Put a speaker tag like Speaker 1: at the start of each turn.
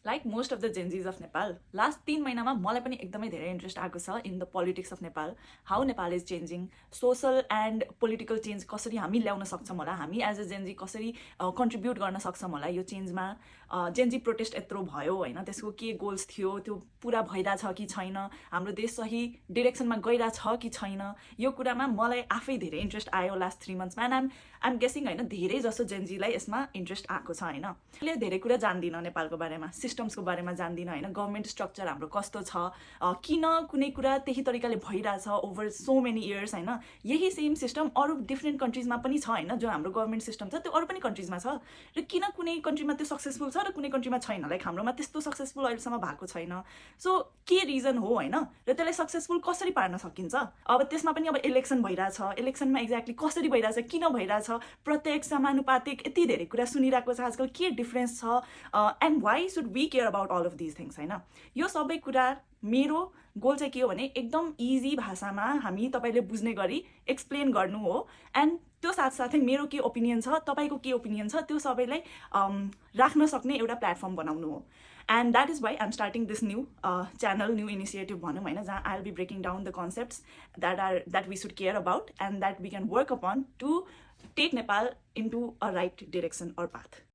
Speaker 1: Like most of the Gen Zs of Nepal last 3 महिनामा मलाई पनि एकदमै धेरै इन्ट्रेस्ट आएको छ in the politics of Nepal, how Nepal is changing, social and political change कसरी हामी ल्याउन सक्छौँ होला, हामी एज अ जेन्जी कसरी कन्ट्रिब्युट गर्न सक्छौँ होला यो चेन्जमा। जेन्जी प्रोटेस्ट यत्रो भयो होइन, त्यसको के गोल्स थियो, त्यो पुरा भइरहेछ कि छैन, हाम्रो देश सही डिरेक्सनमा गइरहेछ कि छैन, यो कुरामा मलाई आफै धेरै इन्ट्रेस्ट आयो लास्ट 3 मन्थ्समा। एन्ड आइम गेसिङ होइन धेरै जसो जेन्जीलाई यसमा इन्ट्रेस्ट आएको छ होइन। मैले धेरै कुरा जान्दिनँ नेपालको बारेमा, सिस्टम्सको बारेमा जान्दिनँ होइन, गभर्मेन्ट स्ट्रक्चर हाम्रो कस्तो छ, किन कुनै कुरा त्यही तरिकाले भइरहेछ ओभर सो मेनी इयर्स होइन। यही सेम सिस्टम अरू डिफ्रेन्ट कन्ट्रिजमा पनि छ होइन, जो हाम्रो गभर्मेन्ट सिस्टम छ त्यो अरू पनि कन्ट्रिजमा छ, र किन कुनै कन्ट्रीमा त्यो सक्सेसफुल छ र कुनै कन्ट्रीमा छैन। लाइक हाम्रोमा त्यस्तो सक्सेसफुल अहिलेसम्म भएको छैन। सो के रिजन हो होइन, र त्यसलाई सक्सेसफुल कसरी पार्न सकिन्छ। अब त्यसमा पनि अब इलेक्सन भइरहेछ, इलेक्सनमा एक्ज्याक्टली कसरी भइरहेछ, किन भइरहेछ, प्रत्येक समानुपातिक यति धेरै कुरा सुनिरहेको छ आजकल, के डिफ्रेन्स छ, and why should we care about all of these things होइन। यो सबै कुरा मेरो गोल चाहिँ के हो भने एकदम इजी भाषामा हामी तपाईँले बुझ्ने गरी एक्सप्लेन गर्नु हो। एन्ड त्यो साथसाथै मेरो के ओपिनियन छ, तपाईँको के ओपिनियन छ, त्यो सबैलाई राख्न सक्ने एउटा प्लेटफर्म बनाउनु हो। And that is why I'm starting this new channel, new initiative भनौँ होइन, जहाँ I will be breaking down the concepts that we should care about and that we can work upon to take Nepal into a right direction or path.